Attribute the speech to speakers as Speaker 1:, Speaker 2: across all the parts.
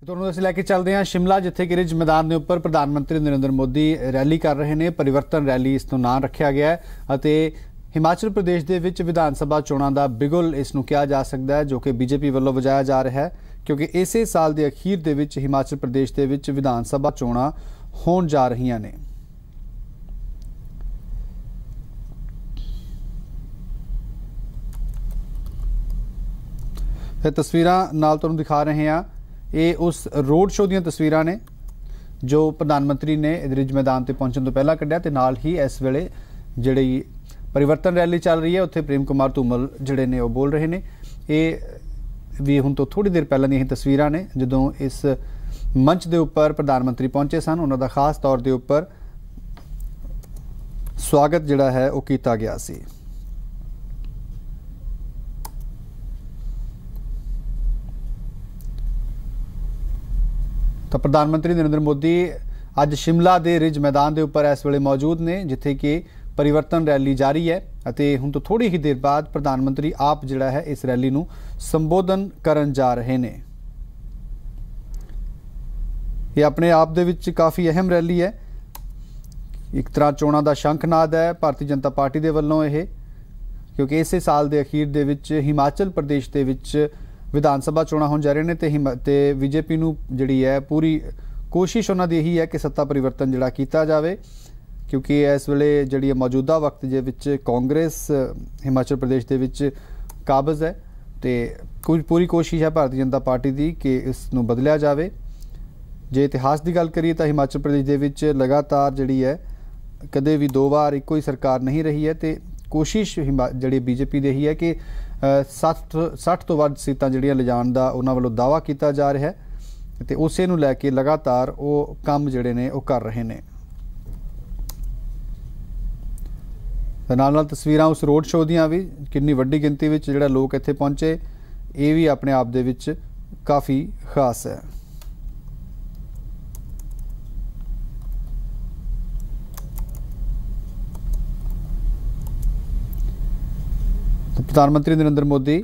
Speaker 1: ਤੁਹਾਨੂੰ ਅਸੀਂ ਲੈ ਕੇ ਚੱਲਦੇ ਹਾਂ शिमला, जिथे कि रिज मैदान के उपर प्रधानमंत्री नरेंद्र मोदी रैली कर रहे हैं। परिवर्तन रैली इस ਨਾਂ रखा गया है। हिमाचल प्रदेश के विच विधान सभा चोणां दा बिगुल इसनूं कहा जा सकता है, जो कि बीजेपी वालों वजाया जा रहा है, क्योंकि इसे साल के अखीर दे विच हिमाचल प्रदेश के विच विधान सभा चोणां होण जा रहीआं ने। तस्वीरां नाल तुहानूं दिखा रहे हैं, ये उस रोड शो दी तस्वीरां ने जो प्रधानमंत्री ने रिज मैदान से पहुंचने तो पहला कढ़िया। ते नाल ही इस वेले जिहड़ी परिवर्तन रैली चल रही है उत्थे प्रेम कुमार धूमल जिहड़े ने वो बोल रहे हैं। ये भी हुण तो थोड़ी देर पहलां दी तस्वीरां ने जदों इस मंच के उपर प्रधानमंत्री पहुंचे सन। उन्हां दा खास तौर के उपर स्वागत जिहड़ा है वो कीता गया सी। तो प्रधानमंत्री नरेंद्र मोदी अज शिमला के रिज मैदान के उपर इस वेले मौजूद ने, जिथे कि परिवर्तन रैली जारी है। हुण तो थोड़ी ही देर बाद प्रधानमंत्री आप जिहड़ा है इस रैली नूं संबोधन करन जा रहे ने। ये अपने आप दे विच काफ़ी अहम रैली है, एक तरह चोणां दा शंखनाद है भारतीय जनता पार्टी दे वल्लों यह, क्योंकि इसे साल के अखीर दे विच हिमाचल प्रदेश दे विच विधान सभा चोणां होण जा रहे हैं। ते बीजेपी नूं जिहड़ी है पूरी कोशिश उन्हां दी यही है कि सत्ता परिवर्तन जिहड़ा कीता जावे, क्योंकि इस वेले जिहड़ी मौजूदा वक्त दे विच कांग्रेस हिमाचल प्रदेश दे विच काबज़ है। ते कुछ पूरी कोशिश है भारतीय जनता पार्टी की कि इसनूं बदलिया जावे। जे इतिहास की गल करिए तो हिमाचल प्रदेश दे विच लगातार जिहड़ी है कदे भी दो बार इक्को ही सरकार नहीं रही है। तो कोशिश जिहड़ी बीजेपी दी यही है कि 60 तो वध सीटां जिहड़ियां लिजाण दा उन्हां वल्लों दावा किया जा रहा है। तो उसे नूं लैके लगातार वो काम जिहड़े ने वो कर रहे हैं। नाल तस्वीरां उस रोड शो दियां भी कितनी वड्डी गिनती विच जिहड़ा लोग इत्थे पहुंचे, ये भी अपने आप दे विच काफ़ी खास है। प्रधानमंत्री नरेंद्र मोदी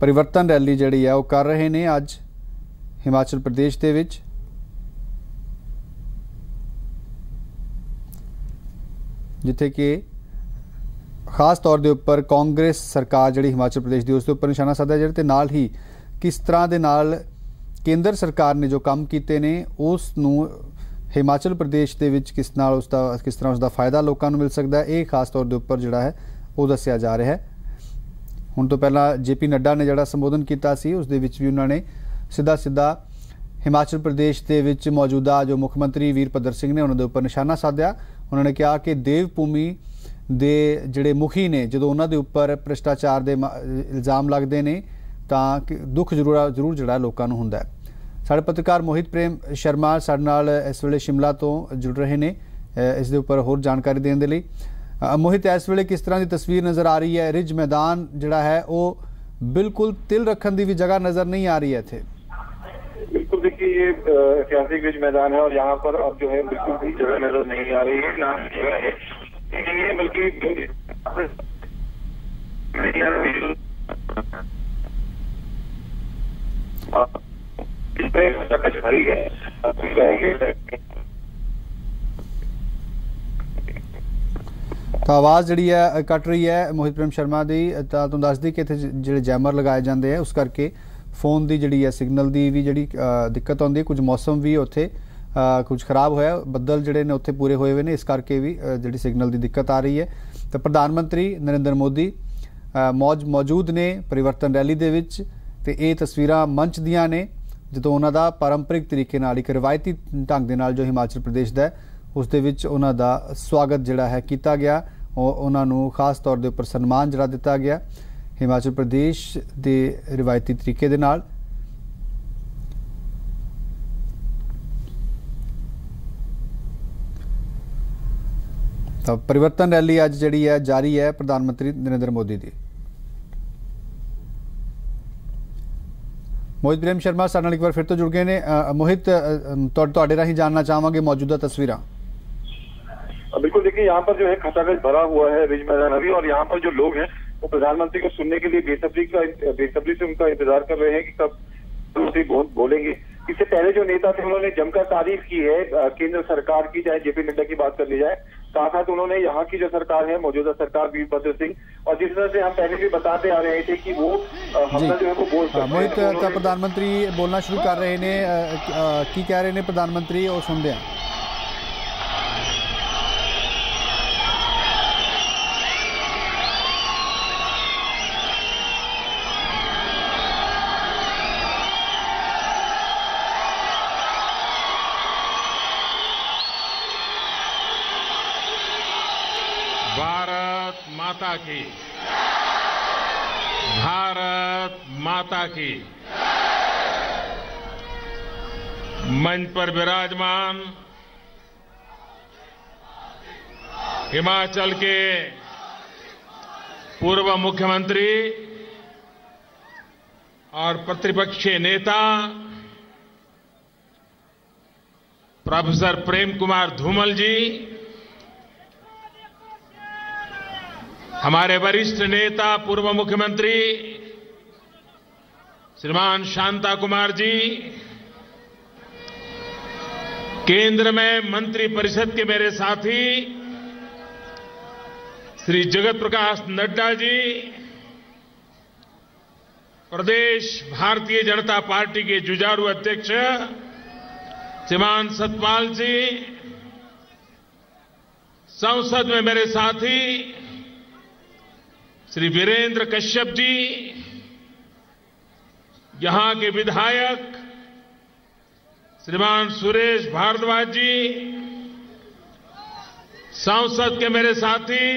Speaker 1: परिवर्तन रैली जिहड़ी है वो कर रहे हैं अज हिमाचल प्रदेश दे विच। जिथे कि खास तौर के उपर कांग्रेस सरकार जिहड़ी हिमाचल प्रदेश की उसके उपर निशाना साधा जा रहा, नाल ही किस तरह के नाल केंद्र सरकार ने जो काम किए ने उस नूं हिमाचल प्रदेश के विच किस तरह उसका फायदा लोगों को मिल सकता है, ये खास तौर के उपर जिहड़ा है वो दस्सिया जा रहा है। हुण तो पहला JP नड्डा ने जिहड़ा संबोधन किया सी उस दे विच भी उन्होंने सीधा हिमाचल प्रदेश के विच मौजूदा जो मुख्यमंत्री वीरभद्र सिंह ने उन्होंने उपर निशाना साधिया। उन्होंने कहा कि देवभूमि दे जिहड़े मुखी ने जो उन्होंने उपर भ्रष्टाचार के इल्जाम लगते हैं तो दुख जरूर जिहड़ा लोगों को हुंदा है। साडे पत्रकार मोहित प्रेम शर्मा साडे नाल इस वेले शिमला तो जुड़ रहे हैं इस दे उपर होर जानकारी देने के लिए। मोहित, इस वेले किस तरह की तस्वीर नज़र आ रही है? रिज मैदान जिहड़ा है वो बिल्कुल तिल रखने की भी जगह नज़र नहीं आ रही है इत्थे।
Speaker 2: बिल्कुल, देखिए ये ऐतिहासिक रिज मैदान है और यहाँ पर अब जो है बिल्कुल भी जगह नजर नहीं आ रही है, ना बल्कि
Speaker 1: तो आवाज़ जिहड़ी है कट रही है मोहित प्रेम शर्मा की। तुहानूं दस दी कि इत्थे जिहड़े जैमर लगाए जाते हैं उस करके फोन की जिहड़ी है सिग्नल की भी जिहड़ी दिक्कत आउंदी है। कुछ मौसम भी उत्थे कुछ खराब होया, बदल जिहड़े ने उत्थे पूरे होए हुए ने, इस करके भी जिहड़ी सिग्नल की दिक्कत आ रही है। तो प्रधानमंत्री नरेंद्र मोदी मौजूद ने परिवर्तन रैली दे विच ते ये तस्वीरां मंच दियां ने जो उन्हां दा पारंपरिक तरीके नाल एक रिवायती ढंग दे नाल जो हिमाचल प्रदेश दा उस दे विच उन्हां दा स्वागत जिहड़ा है किया गया और उन्हां नूं खास तौर के उपर सन्मान जिहड़ा दिता गया हिमाचल प्रदेश के रिवायती तरीके दे नाल। तो परिवर्तन रैली अज जिहड़ी है जारी है प्रधानमंत्री नरेंद्र मोदी की। मोहित प्रेम शर्मा साडे नाल एक बार फिर तो जुड़ गए ने। मोहित, तुहाडे राहीं जानना चाहांगे मौजूदा तस्वीरां।
Speaker 2: बिल्कुल, देखिए यहाँ पर जो है खचाखच भरा हुआ है रिज मैदान अभी, और यहाँ पर जो लोग हैं वो प्रधानमंत्री को सुनने के लिए बेसब्री से उनका इंतजार कर रहे हैं कि कब प्रधानमंत्री बोलेंगे। इससे पहले जो नेता थे उन्होंने जमकर तारीफ की है केंद्र सरकार की, चाहे जेपी नड्डा की बात कर ली जाए। साथ उन्होंने यहाँ की जो सरकार है, मौजूदा सरकार वीरभद्र सिंह, और जिस तरह से हम पहले भी बताते आ रहे थे कि वो हमला जो है वो बोल सकते हैं।
Speaker 1: मोहित प्रधानमंत्री बोलना शुरू कर रहे ने की कह रहे ने प्रधानमंत्री, और सुनते हैं।
Speaker 3: भारत माता की, भारत माता की। मंच पर विराजमान हिमाचल के पूर्व मुख्यमंत्री और प्रतिपक्षीय नेता प्रोफेसर प्रेम कुमार धूमल जी, हमारे वरिष्ठ नेता पूर्व मुख्यमंत्री श्रीमान शांता कुमार जी, केंद्र में मंत्री परिषद के मेरे साथी श्री जगत प्रकाश नड्डा जी, प्रदेश भारतीय जनता पार्टी के जुझारू अध्यक्ष श्रीमान सतपाल जी, संसद में मेरे साथी श्री वीरेंद्र कश्यप जी, यहां के विधायक श्रीमान सुरेश भारद्वाज जी, संसद के मेरे साथी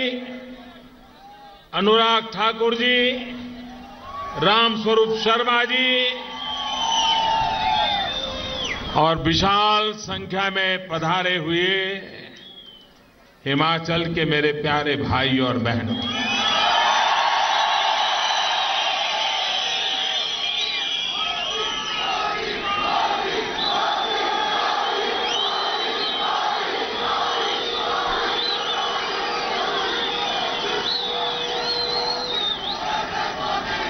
Speaker 3: अनुराग ठाकुर जी, रामस्वरूप शर्मा जी, और विशाल संख्या में पधारे हुए हिमाचल के मेरे प्यारे भाई और बहनों,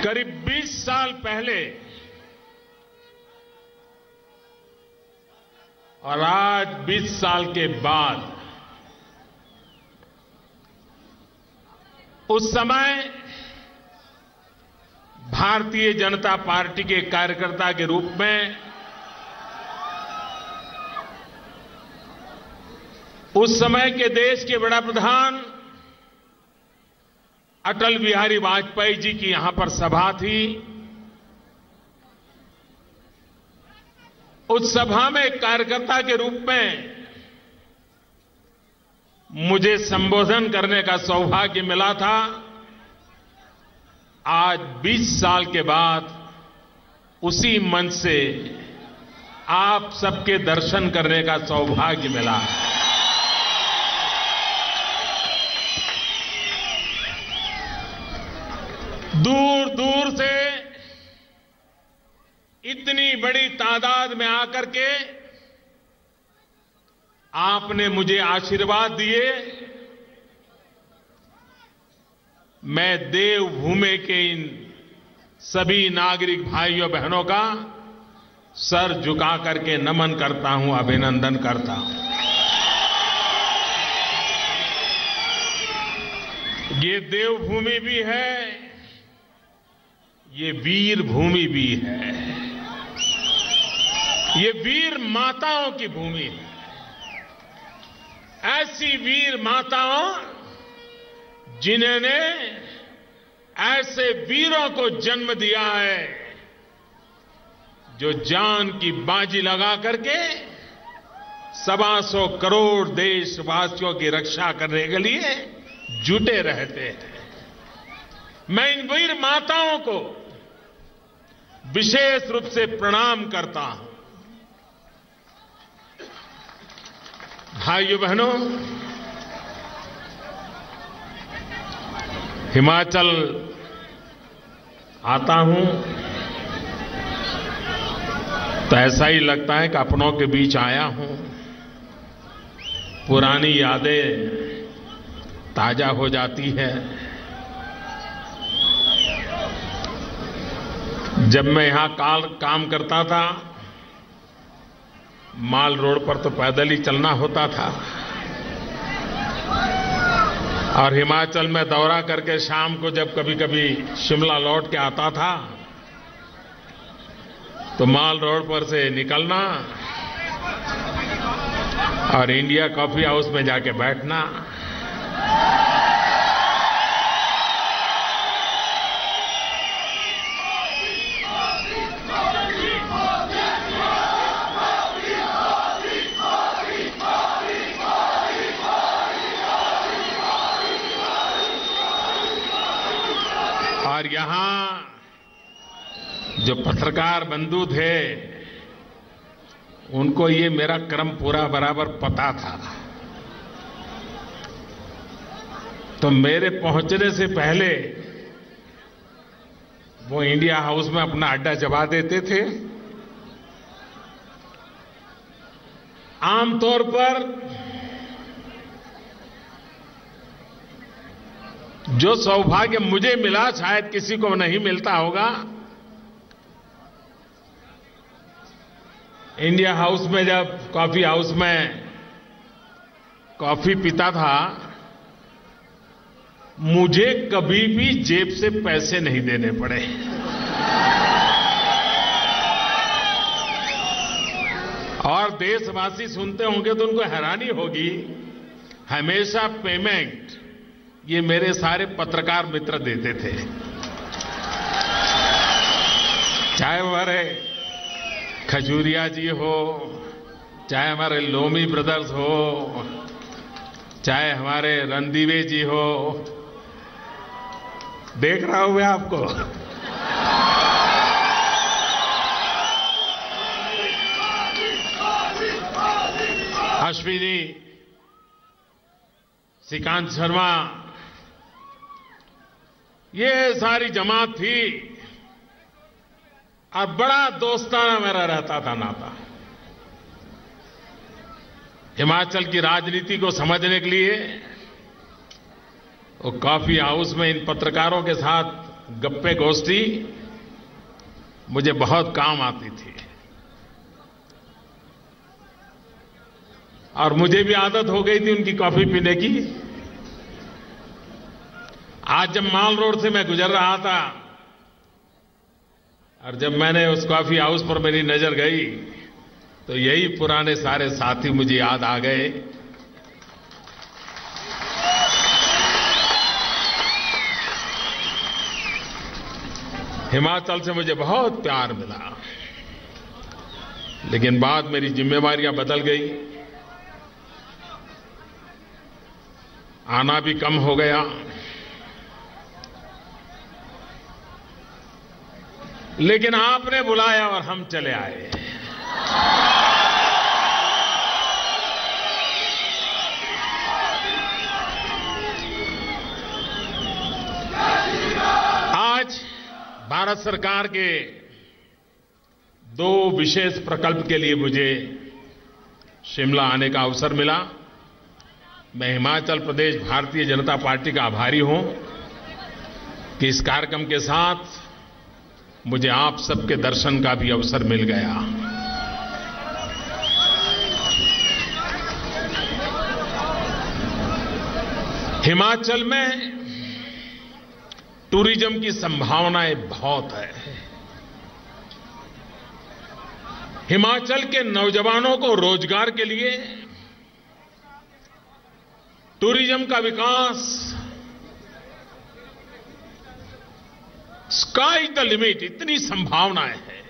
Speaker 3: करीब 20 साल पहले और आज 20 साल के बाद, उस समय भारतीय जनता पार्टी के कार्यकर्ता के रूप में उस समय के देश के बड़ा प्रधान अटल बिहारी वाजपेयी जी की यहां पर सभा थी। उस सभा में एक कार्यकर्ता के रूप में मुझे संबोधन करने का सौभाग्य मिला था। आज 20 साल के बाद उसी मंच से आप सबके दर्शन करने का सौभाग्य मिला। दूर दूर से इतनी बड़ी तादाद में आकर के आपने मुझे आशीर्वाद दिए। मैं देवभूमि के इन सभी नागरिक भाइयों बहनों का सर झुका करके नमन करता हूं, अभिनंदन करता हूं। ये देवभूमि भी है, ये वीर भूमि भी है, ये वीर माताओं की भूमि है। ऐसी वीर माताओं जिन्होंने ऐसे वीरों को जन्म दिया है जो जान की बाजी लगा करके 125 करोड़ देशवासियों की रक्षा करने के लिए जुटे रहते हैं। मैं इन वीर माताओं को विशेष रूप से प्रणाम करता हूं। भाइयों बहनों, हिमाचल आता हूं तो ऐसा ही लगता है कि अपनों के बीच आया हूं। पुरानी यादें ताजा हो जाती है। जब मैं यहां काम करता था माल रोड पर तो पैदल ही चलना होता था और हिमाचल में दौरा करके शाम को जब कभी कभी शिमला लौट के आता था तो माल रोड पर से निकलना और इंडिया कॉफी हाउस में जाके बैठना। और यहां जो पत्रकार बंधु थे उनको ये मेरा क्रम पूरा बराबर पता था, तो मेरे पहुंचने से पहले वो इंडिया हाउस में अपना अड्डा जमा देते थे। आमतौर पर जो सौभाग्य मुझे मिला शायद किसी को नहीं मिलता होगा। इंडिया हाउस में जब कॉफी हाउस में कॉफी पीता था, मुझे कभी भी जेब से पैसे नहीं देने पड़े। और देशवासी सुनते होंगे तो उनको हैरानी होगी, हमेशा पेमेंट ये मेरे सारे पत्रकार मित्र देते थे, चाहे हमारे खजूरिया जी हो, चाहे हमारे लोमी ब्रदर्स हो, चाहे हमारे रणदीवे जी हो। देख रहा हूं मैं आपको। अश्विनी, श्रीकांत शर्मा, ये सारी जमात थी और बड़ा दोस्ताना मेरा रहता था नाता। हिमाचल की राजनीति को समझने के लिए वो कॉफी हाउस में इन पत्रकारों के साथ गप्पे गोष्ठी मुझे बहुत काम आती थी। और मुझे भी आदत हो गई थी उनकी कॉफी पीने की। आज जब माल रोड से मैं गुजर रहा था और जब मैंने उस कॉफी हाउस पर मेरी नजर गई तो यही पुराने सारे साथी मुझे याद आ गए। हिमाचल से मुझे बहुत प्यार मिला, लेकिन बाद मेरी जिम्मेवारियां बदल गई, आना भी कम हो गया। लेकिन आपने बुलाया और हम चले आए। आज भारत सरकार के 2 विशेष प्रकल्प के लिए मुझे शिमला आने का अवसर मिला। मैं हिमाचल प्रदेश भारतीय जनता पार्टी का आभारी हूं कि इस कार्यक्रम के साथ मुझे आप सबके दर्शन का भी अवसर मिल गया। हिमाचल में टूरिज्म की संभावनाएं बहुत है। हिमाचल के नौजवानों को रोजगार के लिए टूरिज्म का विकास स्काई द लिमिट, इतनी संभावनाएं हैं।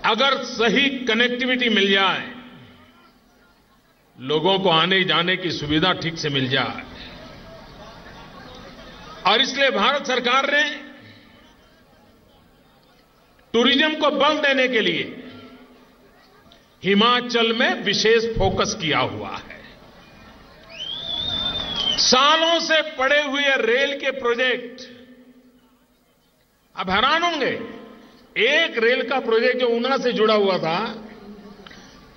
Speaker 3: अगर सही कनेक्टिविटी मिल जाए, लोगों को आने जाने की सुविधा ठीक से मिल जाए, और इसलिए भारत सरकार ने टूरिज्म को बल देने के लिए हिमाचल में विशेष फोकस किया हुआ है। सालों से पड़े हुए रेल के प्रोजेक्ट, अब हैरान होंगे, एक रेल का प्रोजेक्ट जो ऊना से जुड़ा हुआ था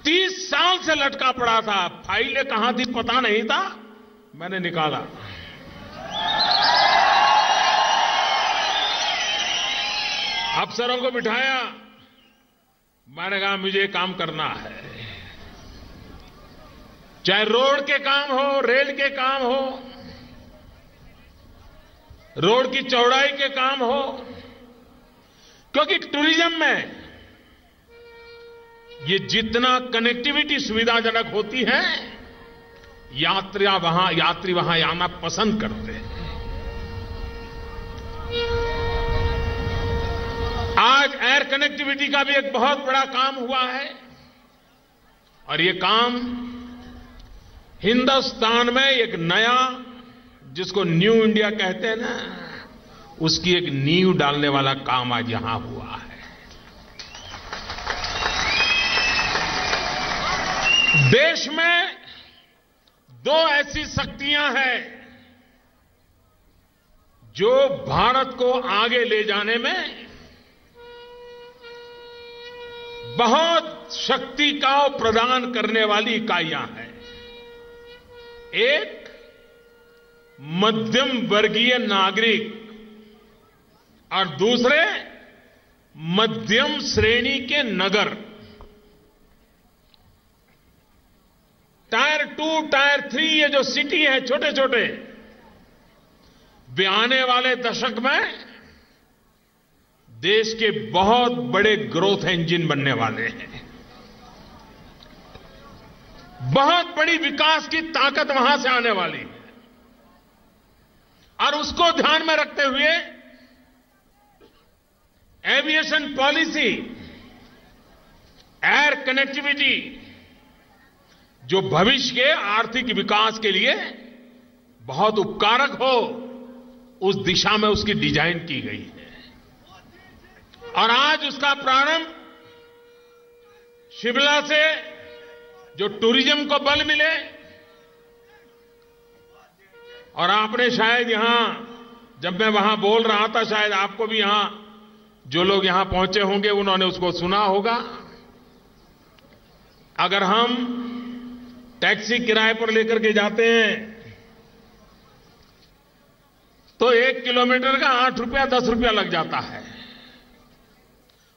Speaker 3: 30 साल से लटका पड़ा था, फाइलें कहां थी पता नहीं था, मैंने निकाला। अफसरों को बिठाया, मैंने कहा मुझे काम करना है, चाहे रोड के काम हो, रेल के काम हो, रोड की चौड़ाई के काम हो, क्योंकि टूरिज्म में ये जितना कनेक्टिविटी सुविधाजनक होती है, यात्री वहां आना पसंद करते हैं। आज एयर कनेक्टिविटी का भी एक बहुत बड़ा काम हुआ है और ये काम हिंदुस्तान में एक नया, जिसको न्यू इंडिया कहते हैं ना, उसकी एक नींव डालने वाला काम आज यहां हुआ है। देश में दो ऐसी शक्तियां हैं जो भारत को आगे ले जाने में बहुत शक्ति का प्रदान करने वाली इकाइयां हैं। एक मध्यम वर्गीय नागरिक और दूसरे मध्यम श्रेणी के नगर। टायर 2, टायर 3 ये जो सिटी है छोटे छोटे, वे आने वाले दशक में देश के बहुत बड़े ग्रोथ इंजन बनने वाले हैं। बहुत बड़ी विकास की ताकत वहां से आने वाली है और उसको ध्यान में रखते हुए एविएशन पॉलिसी, एयर कनेक्टिविटी जो भविष्य के आर्थिक विकास के लिए बहुत उपकारक हो, उस दिशा में उसकी डिजाइन की गई है और आज उसका प्रारंभ शिमला से, जो टूरिज्म को बल मिले। और आपने शायद यहां, जब मैं वहां बोल रहा था, शायद आपको भी यहां जो लोग यहां पहुंचे होंगे उन्होंने उसको सुना होगा। अगर हम टैक्सी किराए पर लेकर के जाते हैं तो 1 किलोमीटर का 8 रुपया 10 रुपया लग जाता है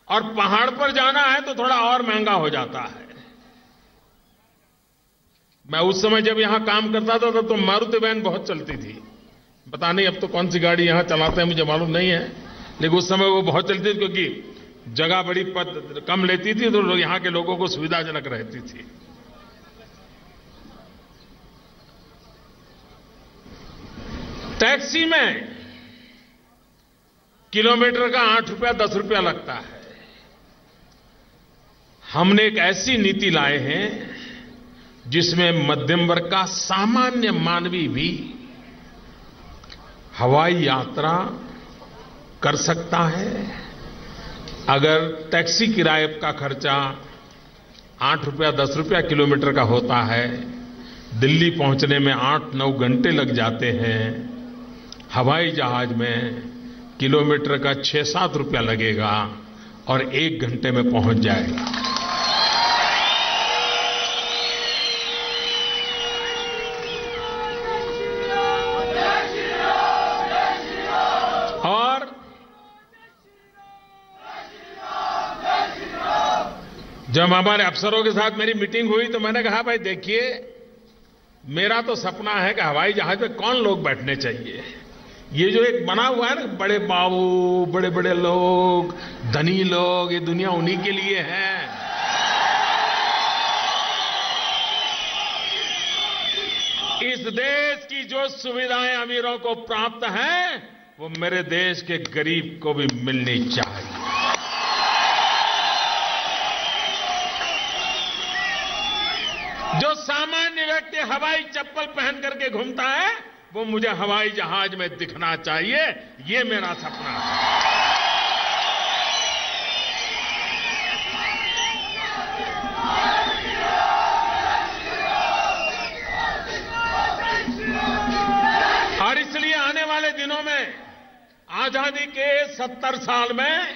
Speaker 3: और पहाड़ पर जाना है तो थोड़ा और महंगा हो जाता है। मैं उस समय जब यहां काम करता था तब तो मारुति वैन बहुत चलती थी। पता नहीं अब तो कौन सी गाड़ी यहां चलाते हैं मुझे मालूम नहीं है, लेकिन उस समय वो बहुत चलती थी क्योंकि जगह बड़ी कम लेती थी तो यहां के लोगों को सुविधाजनक रहती थी। टैक्सी में किलोमीटर का 8 रुपया 10 रुपया लगता है। हमने एक ऐसी नीति लाए हैं जिसमें मध्यम वर्ग का सामान्य मानवी भी हवाई यात्रा कर सकता है। अगर टैक्सी किराए का खर्चा 8 रुपया 10 रुपया किलोमीटर का होता है, दिल्ली पहुंचने में 8-9 घंटे लग जाते हैं, हवाई जहाज में किलोमीटर का 6-7 रुपया लगेगा और 1 घंटे में पहुंच जाएगा। और जब हमारे अफसरों के साथ मेरी मीटिंग हुई तो मैंने कहा, भाई देखिए, मेरा तो सपना है कि हवाई जहाज में कौन लोग बैठने चाहिए। ये जो एक बना हुआ है ना, बड़े बाबू, बड़े बड़े लोग, धनी लोग, ये दुनिया उन्हीं के लिए है। इस देश की जो सुविधाएं अमीरों को प्राप्त हैं, वो मेरे देश के गरीब को भी मिलनी चाहिए। जो सामान्य व्यक्ति हवाई चप्पल पहन करके घूमता है, वो मुझे हवाई जहाज में दिखना चाहिए। ये मेरा सपना है। और इसलिए आने वाले दिनों में, आजादी के 70 साल में,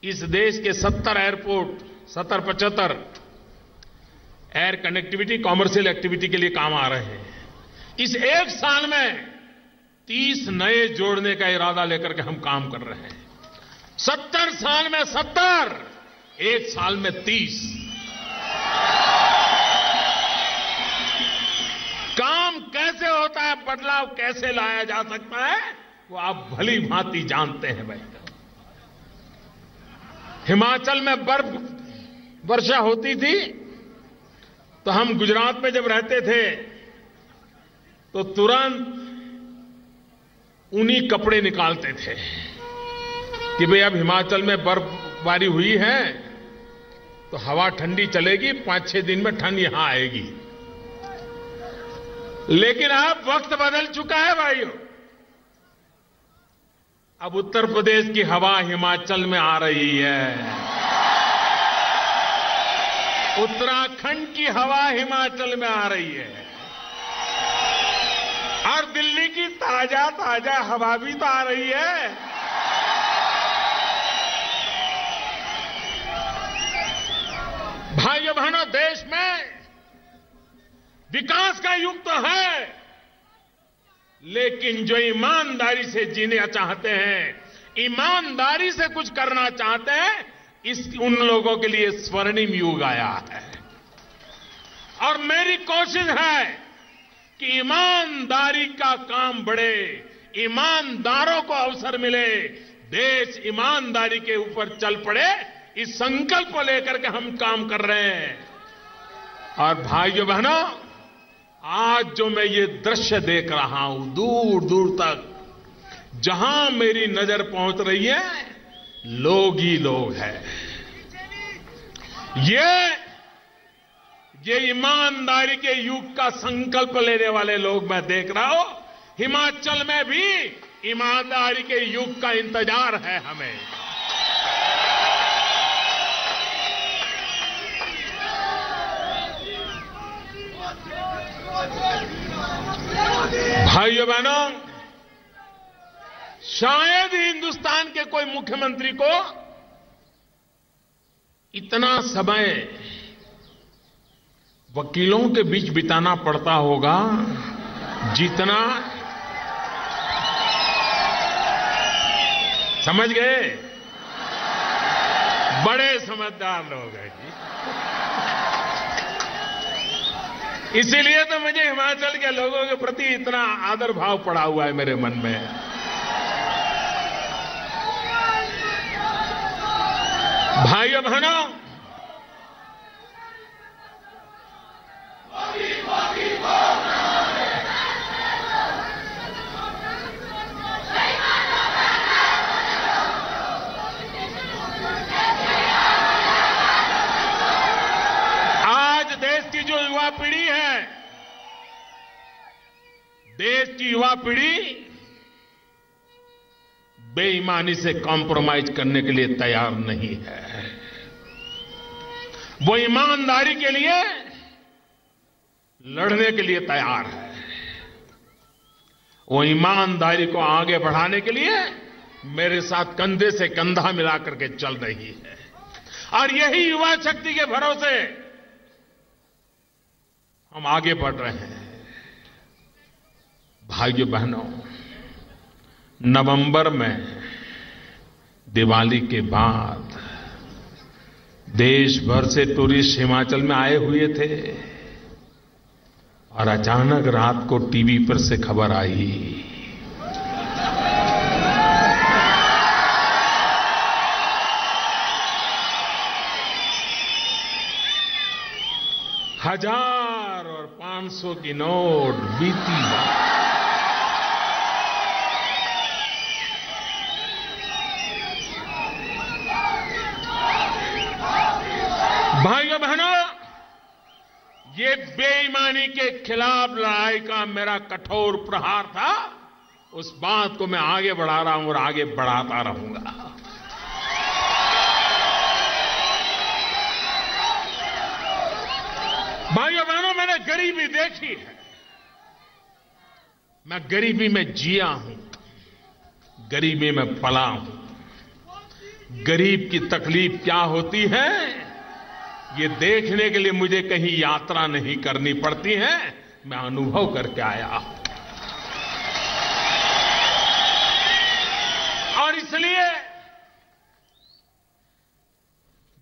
Speaker 3: इस देश के 70 airport, 70-75 air connectivity, commercial activity के लिए काम आ रहे हैं। इस 1 साल में 30 नए जोड़ने का इरादा लेकर के हम काम कर रहे हैं। 70 साल में 70, एक साल में 30। काम कैसे होता है, बदलाव कैसे लाया जा सकता है, वो आप भली भांति जानते हैं भाई। हिमाचल में बर्फ वर्षा होती थी तो हम गुजरात में जब रहते थे तो तुरंत ऊनी कपड़े निकालते थे कि भाई अब हिमाचल में बर्फबारी हुई है तो हवा ठंडी चलेगी, 5-6 दिन में ठंड यहां आएगी। लेकिन अब वक्त बदल चुका है भाइयों। अब उत्तर प्रदेश की हवा हिमाचल में आ रही है, उत्तराखंड की हवा हिमाचल में आ रही है, और दिल्ली की ताजा ताजा हवा भी तो आ रही है। भाइयों बहनों, देश में विकास का युग तो है, लेकिन जो ईमानदारी से जीना चाहते हैं, ईमानदारी से कुछ करना चाहते हैं, उन लोगों के लिए स्वर्णिम युग आया है। और मेरी कोशिश है कि ईमानदारी का काम बढ़े, ईमानदारों को अवसर मिले, देश ईमानदारी के ऊपर चल पड़े, इस संकल्प को लेकर के हम काम कर रहे हैं। और भाइयों बहनों, आज जो मैं ये दृश्य देख रहा हूं, दूर दूर तक जहां मेरी नजर पहुंच रही है, लोग ही लोग हैं। ये ईमानदारी के युग का संकल्प लेने वाले लोग मैं देख रहा हूं। हिमाचल में भी ईमानदारी के युग का इंतजार है हमें। भाइयों बहनों, शायद हिंदुस्तान के कोई मुख्यमंत्री को इतना समय वकीलों के बीच बिताना पड़ता होगा जितना, समझ गए, बड़े समझदार लोग हैं जी। इसीलिए तो मुझे हिमाचल के लोगों के प्रति इतना आदर भाव पड़ा हुआ है मेरे मन में। भाइयों बहनों, आज देश की जो युवा पीढ़ी है, देश की युवा पीढ़ी बेईमानी से कॉम्प्रोमाइज करने के लिए तैयार नहीं है। वो ईमानदारी के लिए लड़ने के लिए तैयार है। वो ईमानदारी को आगे बढ़ाने के लिए मेरे साथ कंधे से कंधा मिलाकर के चल रही है। और यही युवा शक्ति के भरोसे हम आगे बढ़ रहे हैं। भाइयों बहनों, नवंबर में दिवाली के बाद देश भर से टूरिस्ट हिमाचल में आए हुए थे और अचानक रात को टीवी पर से खबर आई, हजार और 500 की नोट बीती रात। भाइयों बहनों, ये बेईमानी के खिलाफ लड़ाई का मेरा कठोर प्रहार था। उस बात को मैं आगे बढ़ा रहा हूं और आगे बढ़ाता रहूंगा। भाइयों बहनों, मैंने गरीबी देखी है, मैं गरीबी में जिया हूं, गरीबी में पला हूं। गरीब की तकलीफ क्या होती है, ये देखने के लिए मुझे कहीं यात्रा नहीं करनी पड़ती है, मैं अनुभव करके आया हूं। और इसलिए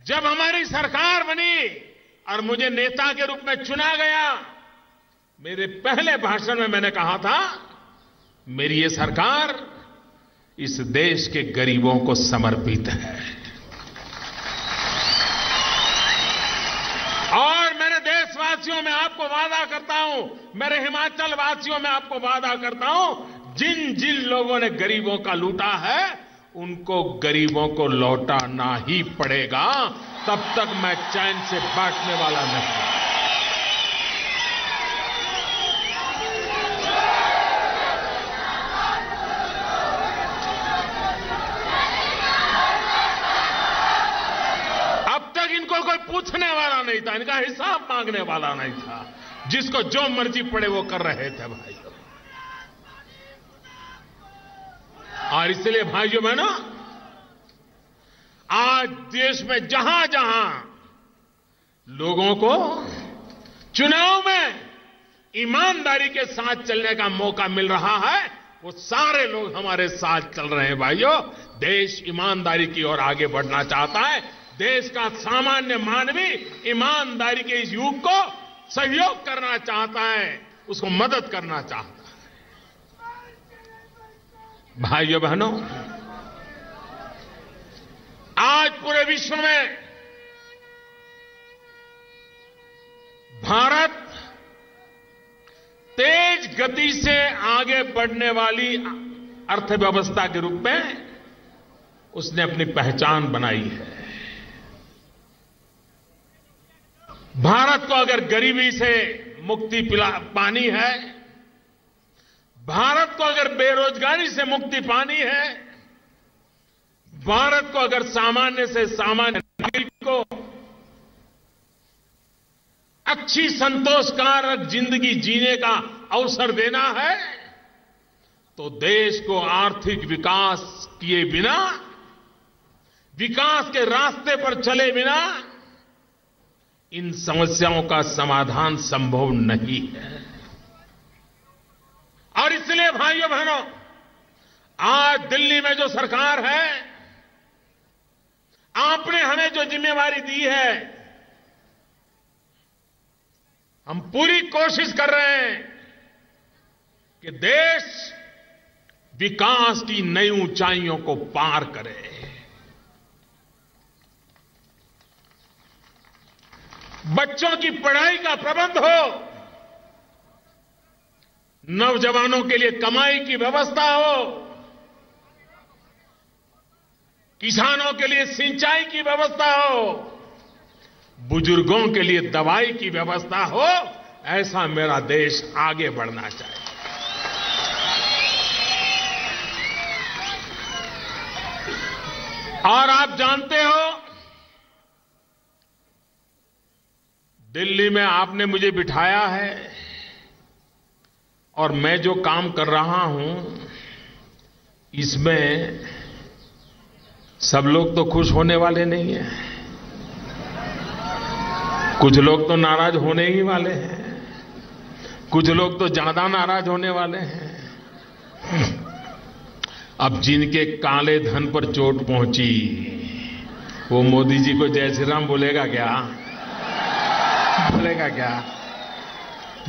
Speaker 3: जब हमारी सरकार बनी और मुझे नेता के रूप में चुना गया, मेरे पहले भाषण में मैंने कहा था, मेरी ये सरकार इस देश के गरीबों को समर्पित है। और मेरे देशवासियों में आपको वादा करता हूं, मेरे हिमाचल वासियों में आपको वादा करता हूं, जिन जिन लोगों ने गरीबों का लूटा है, उनको गरीबों को लौटाना ही पड़ेगा। तब तक मैं चैन से बैठने वाला नहीं। अब तक इनको कोई पूछने वाला नहीं था, इनका हिसाब मांगने वाला नहीं था। जिसको जो मर्जी पड़े वो कर रहे थे भाई। और इसलिए भाइयों बहनों, आज देश में जहां जहां लोगों को चुनाव में ईमानदारी के साथ चलने का मौका मिल रहा है, वो सारे लोग हमारे साथ चल रहे हैं भाइयों। देश ईमानदारी की ओर आगे बढ़ना चाहता है। देश का सामान्य मानवी ईमानदारी के इस युग को सहयोग करना चाहता है, उसको मदद करना चाहता है। भाइयों बहनों, आज पूरे विश्व में भारत तेज गति से आगे बढ़ने वाली अर्थव्यवस्था के रूप में उसने अपनी पहचान बनाई है। भारत को अगर गरीबी से मुक्ति पानी है, भारत को अगर बेरोजगारी से मुक्ति पानी है, भारत को अगर सामान्य से सामान्य नागरिक को अच्छी संतोषकारक जिंदगी जीने का अवसर देना है, तो देश को आर्थिक विकास किए बिना, विकास के रास्ते पर चले बिना इन समस्याओं का समाधान संभव नहीं है। और इसलिए भाइयों बहनों, आज दिल्ली में जो सरकार है, आपने हमें जो जिम्मेवारी दी है, हम पूरी कोशिश कर रहे हैं कि देश विकास की नई ऊंचाइयों को पार करे। बच्चों की पढ़ाई का प्रबंध हो, नौजवानों के लिए कमाई की व्यवस्था हो, किसानों के लिए सिंचाई की व्यवस्था हो, बुजुर्गों के लिए दवाई की व्यवस्था हो। ऐसा मेरा देश आगे बढ़ना चाहिए। और आप जानते हो, दिल्ली में आपने मुझे बिठाया है और मैं जो काम कर रहा हूं, इसमें सब लोग तो खुश होने वाले नहीं हैं। कुछ लोग तो नाराज होने ही वाले हैं, कुछ लोग तो ज्यादा नाराज होने वाले हैं। अब जिनके काले धन पर चोट पहुंची, वो मोदी जी को जय श्री राम बोलेगा क्या? बोलेगा क्या?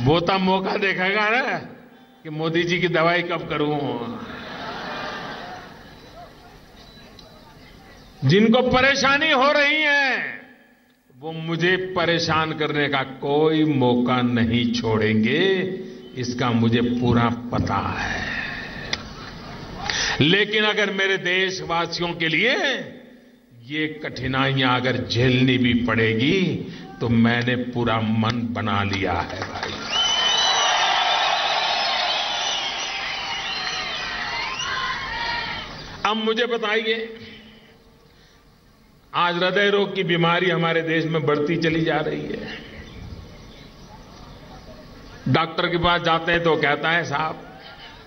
Speaker 3: वो तो मौका देखेगा ना कि मोदी जी की दवाई कब करूं। जिनको परेशानी हो रही है, वो मुझे परेशान करने का कोई मौका नहीं छोड़ेंगे, इसका मुझे पूरा पता है। लेकिन अगर मेरे देशवासियों के लिए ये कठिनाइयां अगर झेलनी भी पड़ेगी, तो मैंने पूरा मन बना लिया है भाई। अब मुझे बताइए, आज हृदय रोग की बीमारी हमारे देश में बढ़ती चली जा रही है। डॉक्टर के पास जाते हैं तो कहता है, साहब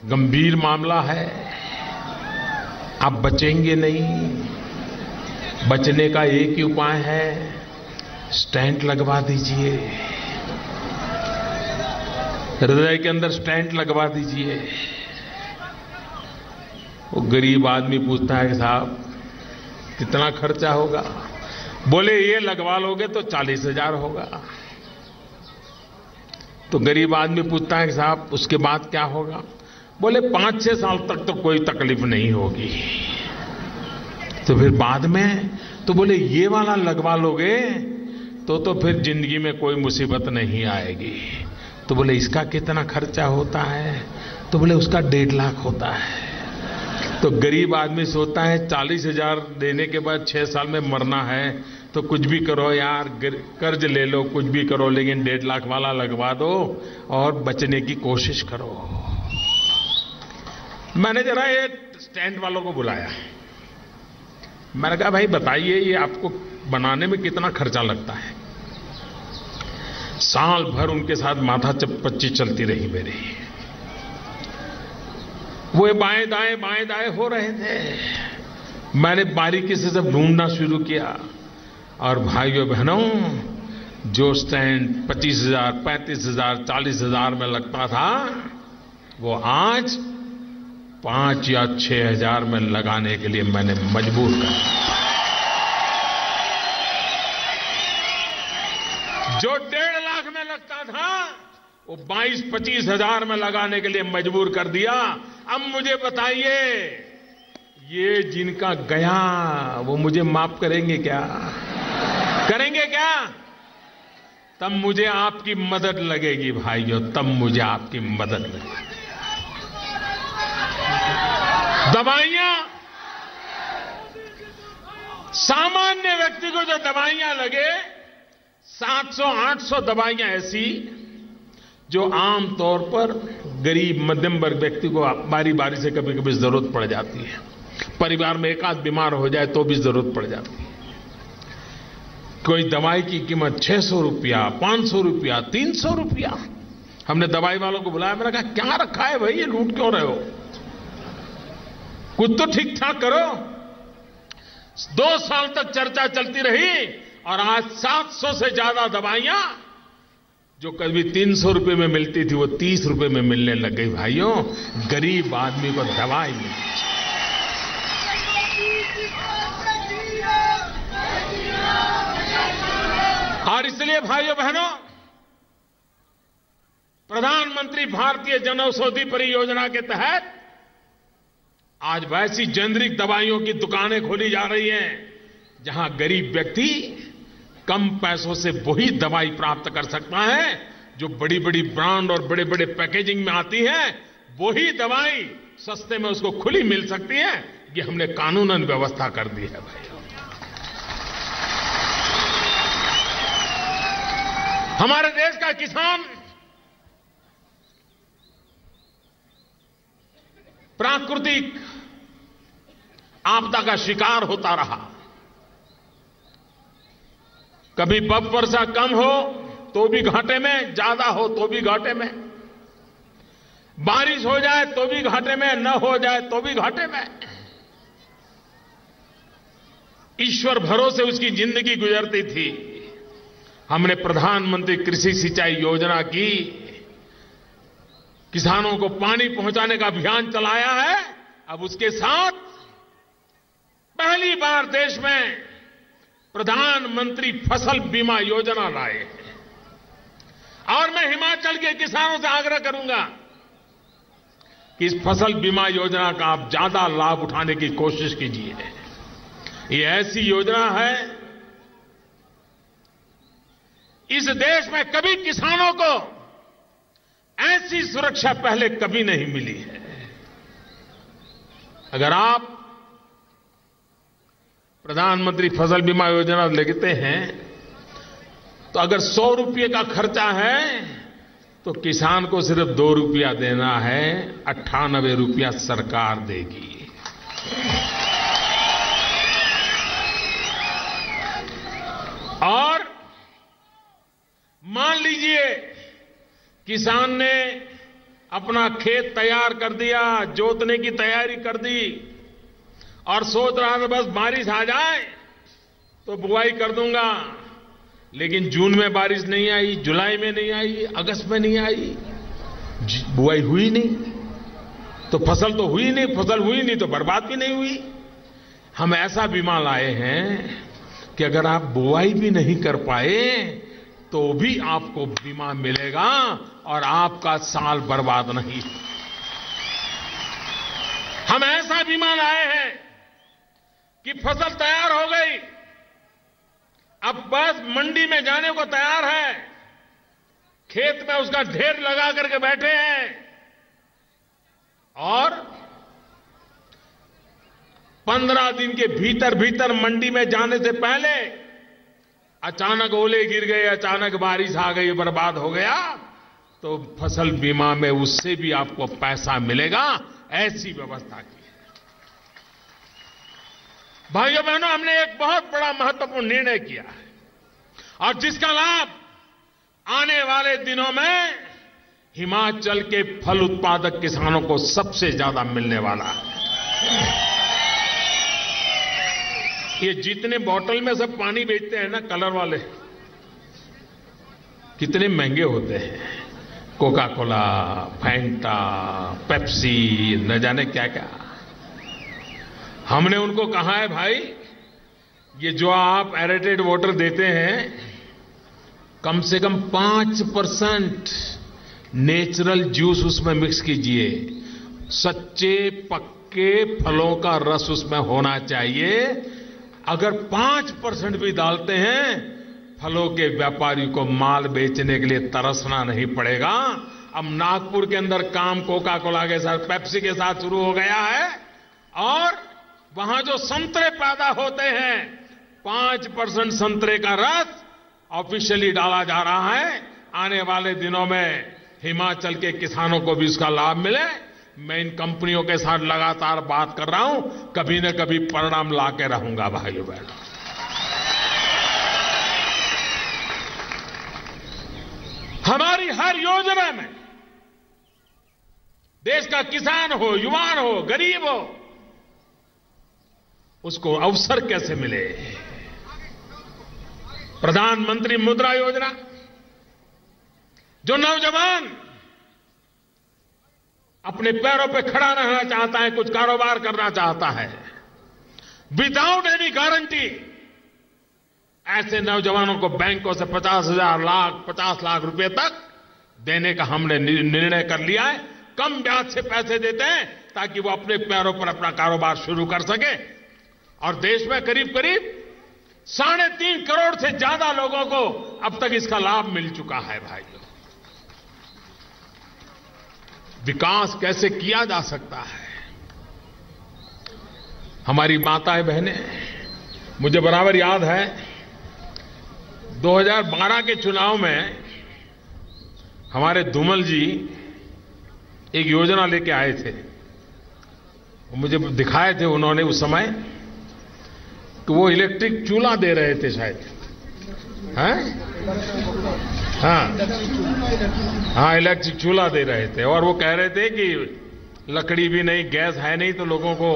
Speaker 3: गंभीर मामला है, आप बचेंगे नहीं। बचने का एक ही उपाय है, स्टेंट लगवा दीजिए, हृदय के अंदर स्टेंट लगवा दीजिए। वो गरीब आदमी पूछता है कि साहब कितना खर्चा होगा? बोले ये लगवा लोगे तो 40,000 होगा। तो गरीब आदमी पूछता है कि साहब उसके बाद क्या होगा? बोले 5-6 साल तक तो कोई तकलीफ नहीं होगी। तो फिर बाद में? तो बोले ये वाला लगवा लोगे तो फिर जिंदगी में कोई मुसीबत नहीं आएगी। तो बोले इसका कितना खर्चा होता है? तो बोले उसका 1.5 लाख होता है। तो गरीब आदमी सोचता है 40,000 देने के बाद 6 साल में मरना है तो कुछ भी करो यार, कर्ज ले लो, कुछ भी करो, लेकिन 1.5 लाख वाला लगवा दो और बचने की कोशिश करो। मैंने जरा ये स्टैंड वालों को बुलाया। मैंने कहा भाई बताइए ये आपको बनाने में कितना खर्चा लगता है? साल भर उनके साथ माथा चप्पच्ची चलती रही मेरी। वो बाएं दाएं हो रहे थे। मैंने बारीकी से सब ढूंढना शुरू किया और भाइयों बहनों जो स्टैंड 25,000, 35,000, 40,000 में लगता था वो आज 5 या 6,000 में लगाने के लिए मैंने मजबूर कर दिया। जो 1.5 लाख में लगता था वो 22-25 हजार में लगाने के लिए मजबूर कर दिया। अब मुझे बताइए ये जिनका गया वो मुझे माफ करेंगे क्या? करेंगे क्या? तब मुझे आपकी मदद लगेगी भाइयों, तब मुझे आपकी मदद लगेगी। दवाइयां, सामान्य व्यक्ति को जो दवाइयां लगे 700-800 दवाइयां ऐसी जो आमतौर पर गरीब मध्यम वर्ग व्यक्ति को बारी बारी से कभी कभी जरूरत पड़ जाती है। परिवार में एक आध बीमार हो जाए तो भी जरूरत पड़ जाती है। कोई दवाई की कीमत 600 रुपया, 500 रुपया, 300 रुपया। हमने दवाई वालों को बुलाया, मैंने कहा क्या रखा है भाई, ये लूट क्यों रहे हो? कुछ तो ठीक ठाक करो। 2 साल तक चर्चा चलती रही और आज 700 से ज्यादा दवाइयां जो कभी 300 रुपए में मिलती थी वो 30 रुपए में मिलने लग गई। भाइयों गरीब आदमी को दवाई मिलती। और इसलिए भाइयों बहनों प्रधानमंत्री भारतीय जनऔषधि परियोजना के तहत आज वैसी जेनरिक दवाइयों की दुकानें खोली जा रही हैं जहां गरीब व्यक्ति कम पैसों से वही दवाई प्राप्त कर सकता है जो बड़ी बड़ी ब्रांड और बड़े बड़े पैकेजिंग में आती है। वही दवाई सस्ते में उसको खुली मिल सकती है। ये हमने कानूनन व्यवस्था कर दी है भाई। हमारे देश का किसान प्राकृतिक आपदा का शिकार होता रहा। कभी वर्षा कम हो तो भी घाटे में, ज्यादा हो तो भी घाटे में, बारिश हो जाए तो भी घाटे में, न हो जाए तो भी घाटे में। ईश्वर भरोसे उसकी जिंदगी गुजरती थी। हमने प्रधानमंत्री कृषि सिंचाई योजना की, किसानों को पानी पहुंचाने का अभियान चलाया है। अब उसके साथ पहली बार देश में प्रधानमंत्री फसल बीमा योजना लाए हैं। और मैं हिमाचल के किसानों से आग्रह करूंगा कि इस फसल बीमा योजना का आप ज्यादा लाभ उठाने की कोशिश कीजिए। ये ऐसी योजना है, इस देश में कभी किसानों को ऐसी सुरक्षा पहले कभी नहीं मिली है। अगर आप प्रधानमंत्री फसल बीमा योजना लेते हैं तो अगर 100 रुपये का खर्चा है तो किसान को सिर्फ 2 रुपया देना है, 98 रुपया सरकार देगी। और मान लीजिए किसान ने अपना खेत तैयार कर दिया, जोतने की तैयारी कर दी और सोच रहा था बस बारिश आ जाए तो बुआई कर दूंगा, लेकिन जून में बारिश नहीं आई, जुलाई में नहीं आई, अगस्त में नहीं आई, बुआई हुई नहीं तो फसल तो हुई नहीं, फसल हुई नहीं तो बर्बाद भी नहीं हुई। हम ऐसा बीमा लाए हैं कि अगर आप बुआई भी नहीं कर पाए तो भी आपको बीमा मिलेगा और आपका साल बर्बाद नहीं। हम ऐसा बीमा लाए हैं कि फसल तैयार हो गई, अब बस मंडी में जाने को तैयार है, खेत में उसका ढेर लगा करके बैठे हैं और 15 दिन के भीतर भीतर मंडी में जाने से पहले अचानक ओले गिर गए, अचानक बारिश आ गई, बर्बाद हो गया, तो फसल बीमा में उससे भी आपको पैसा मिलेगा। ऐसी व्यवस्था की है। भाइयों बहनों, हमने एक बहुत बड़ा महत्वपूर्ण निर्णय किया है और जिसका लाभ आने वाले दिनों में हिमाचल के फल उत्पादक किसानों को सबसे ज्यादा मिलने वाला है। ये जितने बोतल में सब पानी बेचते हैं ना, कलर वाले, कितने महंगे होते हैं, कोका कोला, फैंटा, पेप्सी, न जाने क्या क्या। हमने उनको कहा है, भाई ये जो आप एरेटेड वाटर देते हैं, कम से कम 5% नेचुरल जूस उसमें मिक्स कीजिए, सच्चे पक्के फलों का रस उसमें होना चाहिए। अगर 5% भी डालते हैं, फलों के व्यापारी को माल बेचने के लिए तरसना नहीं पड़ेगा। अब नागपुर के अंदर काम कोका कोला के साथ, पेप्सी के साथ शुरू हो गया है और वहां जो संतरे पैदा होते हैं, 5% संतरे का रस ऑफिशियली डाला जा रहा है। आने वाले दिनों में हिमाचल के किसानों को भी इसका लाभ मिले। मैं इन कंपनियों के साथ लगातार बात कर रहा हूं, कभी न कभी परिणाम लाके रहूंगा। भाइयों बहनों, हमारी हर योजना में देश का किसान हो, युवान हो, गरीब हो, उसको अवसर कैसे मिले। प्रधानमंत्री मुद्रा योजना, जो नौजवान अपने पैरों पे खड़ा रहना चाहता है, कुछ कारोबार करना चाहता है, विदाउट एनी गारंटी, ऐसे नौजवानों को बैंकों से 50 लाख रुपए तक देने का हमने निर्णय कर लिया है। कम ब्याज से पैसे देते हैं ताकि वो अपने पैरों पर अपना कारोबार शुरू कर सके। और देश में करीब करीब 3.5 करोड़ से ज्यादा लोगों को अब तक इसका लाभ मिल चुका है। भाइयों, विकास कैसे किया जा सकता है। हमारी माताएं बहनें, मुझे बराबर याद है 2012 के चुनाव में हमारे धूमल जी एक योजना लेके आए थे, मुझे दिखाए थे उन्होंने उस समय, कि वो इलेक्ट्रिक चूल्हा दे रहे थे शायद, हैं? हाँ, इलेक्ट्रिक चूल्हा दे रहे थे और वो कह रहे थे कि लकड़ी भी नहीं, गैस है नहीं, तो लोगों को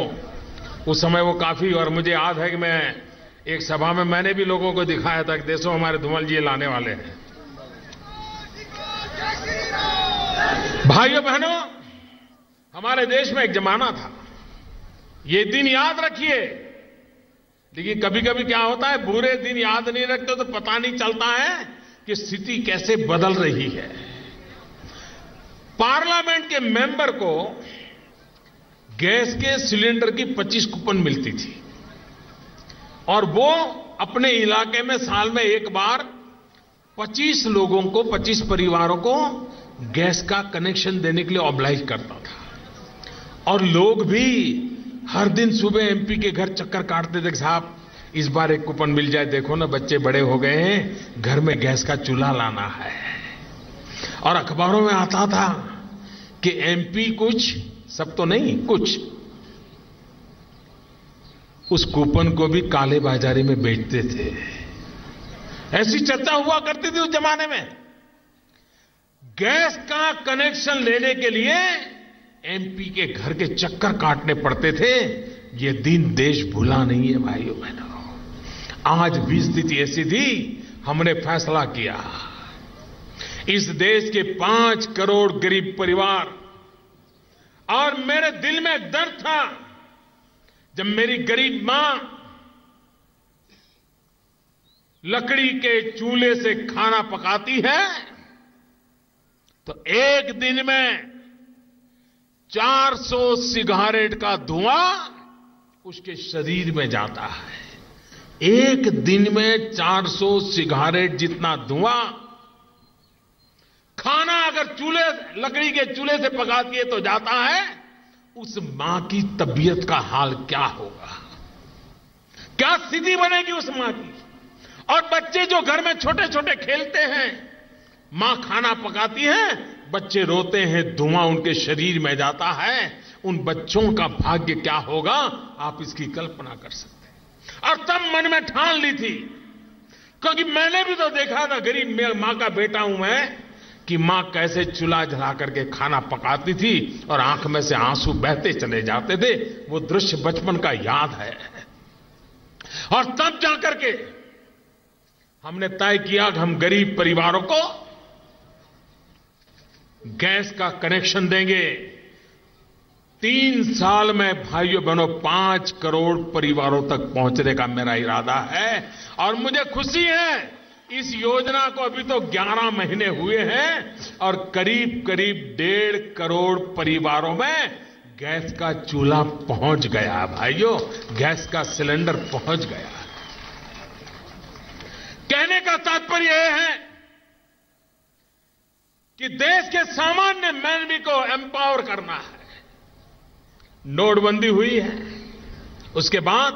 Speaker 3: उस समय वो काफी। और मुझे याद है कि मैं एक सभा में मैंने भी लोगों को दिखाया था कि देखो हमारे धूमल जी लाने वाले हैं। भाइयों बहनों, हमारे देश में एक जमाना था, ये दिन याद रखिए। लेकिन कभी कभी क्या होता है, बुरे दिन याद नहीं रखते तो पता नहीं चलता है कि स्थिति कैसे बदल रही है। पार्लियामेंट के मेंबर को गैस के सिलेंडर की 25 कूपन मिलती थी और वो अपने इलाके में साल में एक बार 25 लोगों को, 25 परिवारों को गैस का कनेक्शन देने के लिए ऑब्लाइज करता था। और लोग भी हर दिन सुबह एमपी के घर चक्कर काटते थे, साहब इस बार एक कूपन मिल जाए, देखो ना बच्चे बड़े हो गए हैं, घर में गैस का चूल्हा लाना है। और अखबारों में आता था कि एमपी कुछ, सब तो नहीं, कुछ उस कूपन को भी काले बाजारी में बेचते थे। ऐसी चर्चा हुआ करती थी उस जमाने में। गैस का कनेक्शन लेने के लिए एमपी के घर के चक्कर काटने पड़ते थे। ये दिन देश भूला नहीं है भाइयों बहनों। आज भी स्थिति ऐसी थी, हमने फैसला किया इस देश के 5 करोड़ गरीब परिवार, और मेरे दिल में एक दर्द था जब मेरी गरीब मां लकड़ी के चूल्हे से खाना पकाती है तो एक दिन में 400 सिगारेट का धुआं उसके शरीर में जाता है। एक दिन में 400 सिगारेट जितना धुआं। खाना अगर लकड़ी के चूल्हे से पकाती है तो जाता है। उस मां की तबीयत का हाल क्या होगा, क्या स्थिति बनेगी उस मां की। और बच्चे जो घर में छोटे छोटे खेलते हैं, मां खाना पकाती है, बच्चे रोते हैं, धुआं उनके शरीर में जाता है। उन बच्चों का भाग्य क्या होगा, आप इसकी कल्पना कर सकते हैं। और तब मन में ठान ली थी, क्योंकि मैंने भी तो देखा था, गरीब मां का बेटा हूं मैं, कि मां कैसे चूल्हा जला करके खाना पकाती थी और आंख में से आंसू बहते चले जाते थे। वो दृश्य बचपन का याद है। और तब जाकर के हमने तय किया कि हम गरीब परिवारों को गैस का कनेक्शन देंगे। 3 साल में भाइयों बहनों 5 करोड़ परिवारों तक पहुंचने का मेरा इरादा है। और मुझे खुशी है, इस योजना को अभी तो 11 महीने हुए हैं और करीब करीब 1.5 करोड़ परिवारों में गैस का चूल्हा पहुंच गया। भाइयों, गैस का सिलेंडर पहुंच गया। कहने का तात्पर्य यह है कि देश के सामान्य मैन को एम्पावर करना है। नोटबंदी हुई है, उसके बाद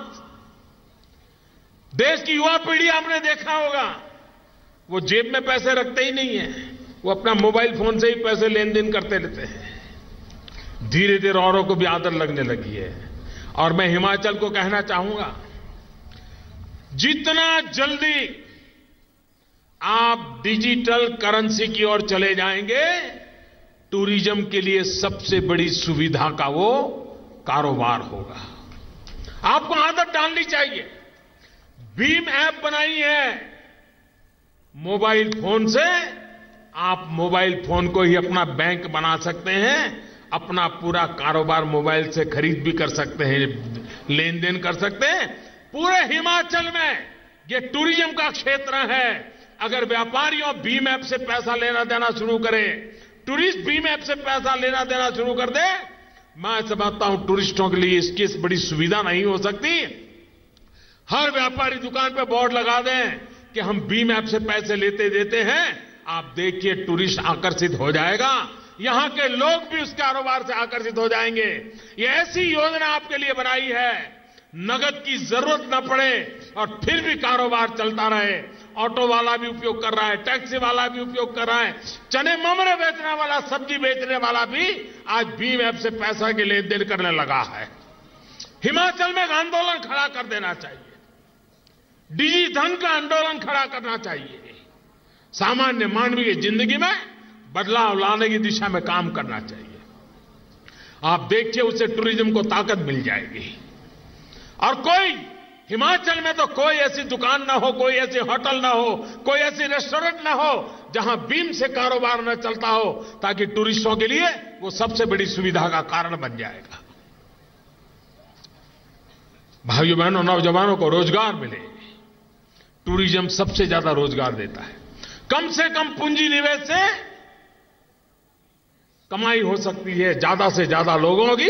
Speaker 3: देश की युवा पीढ़ी आपने देखा होगा, वो जेब में पैसे रखते ही नहीं है, वो अपना मोबाइल फोन से ही पैसे लेन देन करते रहते हैं। धीरे धीरे औरों को भी आदत लगने लगी है। और मैं हिमाचल को कहना चाहूंगा, जितना जल्दी आप डिजिटल करेंसी की ओर चले जाएंगे, टूरिज्म के लिए सबसे बड़ी सुविधा का वो कारोबार होगा। आपको आदत डालनी चाहिए। भीम ऐप बनाई है, मोबाइल फोन से आप मोबाइल फोन को ही अपना बैंक बना सकते हैं। अपना पूरा कारोबार मोबाइल से खरीद भी कर सकते हैं, लेन देन कर सकते हैं। पूरे हिमाचल में ये टूरिज्म का क्षेत्र है। अगर व्यापारियों भीम ऐप से पैसा लेना देना शुरू करें, टूरिस्ट भीम ऐप से पैसा लेना देना शुरू कर दे, मैं समझता हूं टूरिस्टों के लिए इसकी बड़ी सुविधा नहीं हो सकती। हर व्यापारी दुकान पे बोर्ड लगा दें कि हम भीम ऐप से पैसे लेते देते हैं। आप देखिए, टूरिस्ट आकर्षित हो जाएगा, यहां के लोग भी उस कारोबार से आकर्षित हो जाएंगे। ये ऐसी योजना आपके लिए बनाई है, नगद की जरूरत न पड़े और फिर भी कारोबार चलता रहे। ऑटो वाला भी उपयोग कर रहा है, टैक्सी वाला भी उपयोग कर रहा है, चने ममरे बेचने वाला, सब्जी बेचने वाला भी आज भीम ऐप से पैसा के लेन देन करने लगा है। हिमाचल में एक आंदोलन खड़ा कर देना चाहिए, डिजी धन का आंदोलन खड़ा करना चाहिए। सामान्य मानवीय की जिंदगी में बदलाव लाने की दिशा में काम करना चाहिए। आप देखिए, उससे टूरिज्म को ताकत मिल जाएगी। और कोई हिमाचल में तो कोई ऐसी दुकान ना हो, कोई ऐसी होटल ना हो, कोई ऐसी रेस्टोरेंट ना हो जहां भीम से कारोबार न चलता हो, ताकि टूरिस्टों के लिए वो सबसे बड़ी सुविधा का कारण बन जाएगा। भाइयों बहनों, नौजवानों को रोजगार मिले। टूरिज्म सबसे ज्यादा रोजगार देता है। कम से कम पूंजी निवेश से कमाई हो सकती है ज्यादा से ज्यादा लोगों की,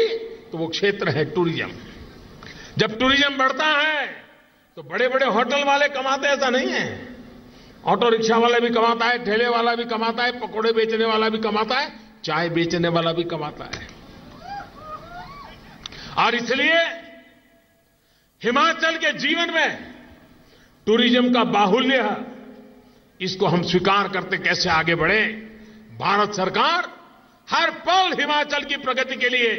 Speaker 3: तो वो क्षेत्र है टूरिज्म। जब टूरिज्म बढ़ता है तो बड़े बड़े होटल वाले कमाते, ऐसा नहीं है। ऑटो रिक्शा वाला भी कमाता है, ठेले वाला भी कमाता है, पकौड़े बेचने वाला भी कमाता है, चाय बेचने वाला भी कमाता है। और इसलिए हिमाचल के जीवन में टूरिज्म का बाहुल्य है, इसको हम स्वीकार करते कैसे आगे बढ़े। भारत सरकार हर पल हिमाचल की प्रगति के लिए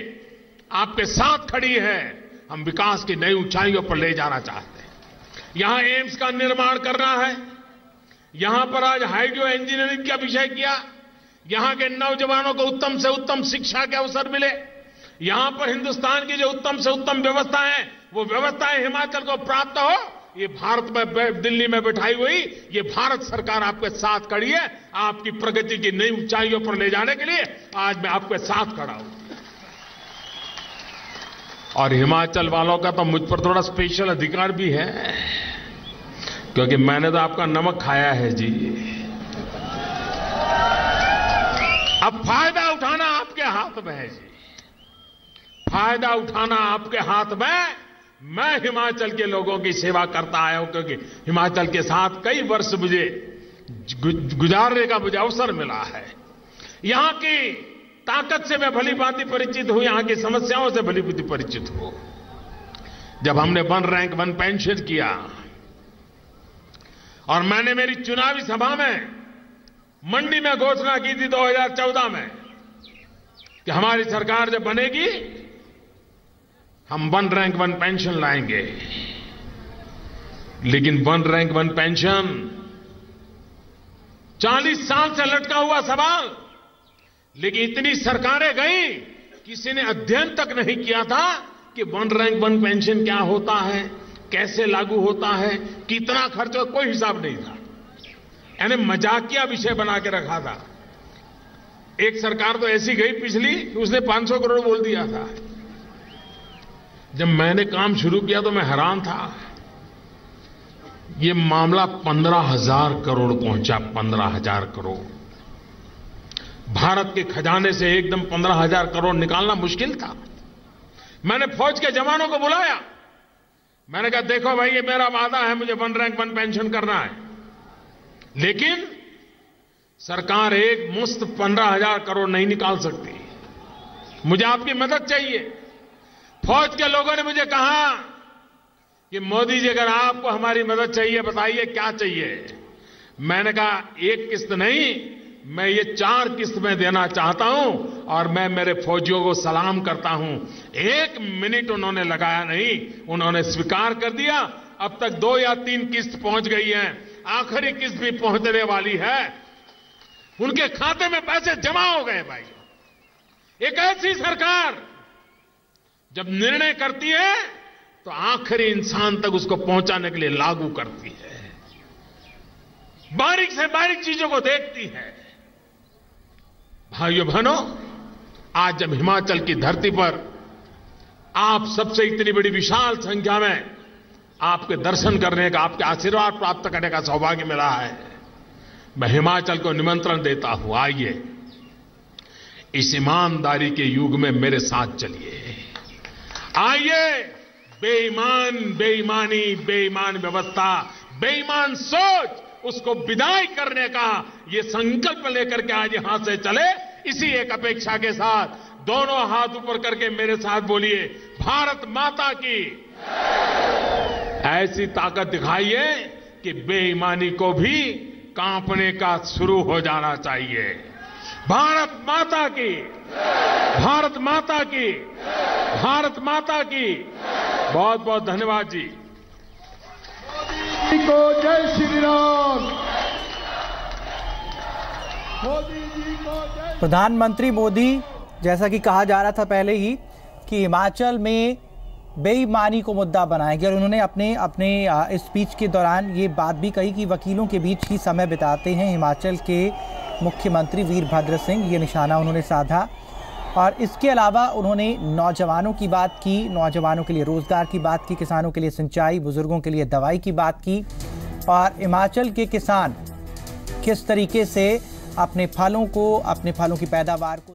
Speaker 3: आपके साथ खड़ी है। हम विकास की नई ऊंचाइयों पर ले जाना चाहते हैं। यहां एम्स का निर्माण करना है, यहां पर आज हाइड्रो इंजीनियरिंग का विषय किया, यहां के नौजवानों को उत्तम से उत्तम शिक्षा के अवसर मिले। यहां पर हिंदुस्तान की जो उत्तम से उत्तम व्यवस्था है, वो व्यवस्थाएं हिमाचल को प्राप्त हो। ये भारत में, दिल्ली में बैठाई हुई ये भारत सरकार आपके साथ खड़ी है। आपकी प्रगति की नई ऊंचाइयों पर ले जाने के लिए आज मैं आपके साथ खड़ा हूं। और हिमाचल वालों का तो मुझ पर थोड़ा स्पेशल अधिकार भी है। क्योंकि मैंने तो आपका नमक खाया है जी। अब फायदा उठाना आपके हाथ में है जी, फायदा उठाना आपके हाथ में। मैं हिमाचल के लोगों की सेवा करता आया हूं, क्योंकि हिमाचल के साथ कई वर्ष मुझे गुजारने का मुझे अवसर मिला है। यहां की ताकत से मैं भली भांति परिचित हूं, यहां की समस्याओं से भली भांति परिचित हूं। जब हमने 1 रैंक 1 पेंशन किया और मैंने मेरी चुनावी सभा में मंडी में घोषणा की थी 2014 में कि हमारी सरकार जब बनेगी हम 1 रैंक 1 पेंशन लाएंगे। लेकिन 1 रैंक 1 पेंशन 40 साल से लटका हुआ सवाल, लेकिन इतनी सरकारें गई, किसी ने अध्ययन तक नहीं किया था कि 1 रैंक 1 पेंशन क्या होता है, कैसे लागू होता है, कितना खर्च हो, कोई हिसाब नहीं था। यानी मजाकिया विषय बना के रखा था। एक सरकार तो ऐसी गई पिछली, उसने 500 करोड़ बोल दिया था। जब मैंने काम शुरू किया तो मैं हैरान था, ये मामला 15,000 करोड़ पहुंचा। 15,000 करोड़ भारत के खजाने से एकदम 15,000 करोड़ निकालना मुश्किल था। मैंने फौज के जवानों को बुलाया, मैंने कहा देखो भाई, ये मेरा वादा है, मुझे 1 रैंक 1 पेंशन करना है, लेकिन सरकार एक मुश्त 15,000 करोड़ नहीं निकाल सकती, मुझे आपकी मदद चाहिए। फौज के लोगों ने मुझे कहा कि मोदी जी, अगर आपको हमारी मदद चाहिए बताइए क्या चाहिए। मैंने कहा एक किस्त नहीं, मैं ये 4 किस्त में देना चाहता हूं, और मैं मेरे फौजियों को सलाम करता हूं। 1 मिनट उन्होंने लगाया नहीं, उन्होंने स्वीकार कर दिया। अब तक 2 या 3 किस्त पहुंच गई हैं, आखिरी किस्त भी पहुंचने वाली है। उनके खाते में पैसे जमा हो गए भाई। एक ऐसी सरकार जब निर्णय करती है तो आखिरी इंसान तक उसको पहुंचाने के लिए लागू करती है, बारीक से बारीक चीजों को देखती है। भाइयों बहनों, आज जब हिमाचल की धरती पर आप सबसे इतनी बड़ी विशाल संख्या में आपके दर्शन करने का, आपके आशीर्वाद प्राप्त करने का सौभाग्य मिला है, मैं हिमाचल को निमंत्रण देता हूं, आइए इस ईमानदारी के युग में मेरे साथ चलिए। आइए बेईमान बेईमानी, बेईमान व्यवस्था, बेईमान सोच, उसको विदाई करने का ये संकल्प लेकर के आज यहां से चले। इसी एक अपेक्षा के साथ दोनों हाथ ऊपर करके मेरे साथ बोलिए, भारत माता की। ऐसी ताकत दिखाइए कि बेईमानी को भी कांपने का शुरू हो जाना चाहिए। भारत माता की, भारत माता की, भारत माता की। बहुत बहुत धन्यवाद जी।
Speaker 4: मोदी को जय श्री राम। मोदी जी को जय।
Speaker 5: प्रधानमंत्री मोदी, जैसा कि कहा जा रहा था पहले ही कि हिमाचल में बेईमानी को मुद्दा बनाएंगे, और उन्होंने अपने इस स्पीच के दौरान ये बात भी कही कि वकीलों के बीच ही समय बिताते हैं हिमाचल के मुख्यमंत्री वीरभद्र सिंह, ये निशाना उन्होंने साधा। और इसके अलावा उन्होंने नौजवानों की बात की, नौजवानों के लिए रोजगार की बात की, किसानों के लिए सिंचाई, बुजुर्गों के लिए दवाई की बात की, और हिमाचल के किसान किस तरीके से अपने फलों की पैदावार को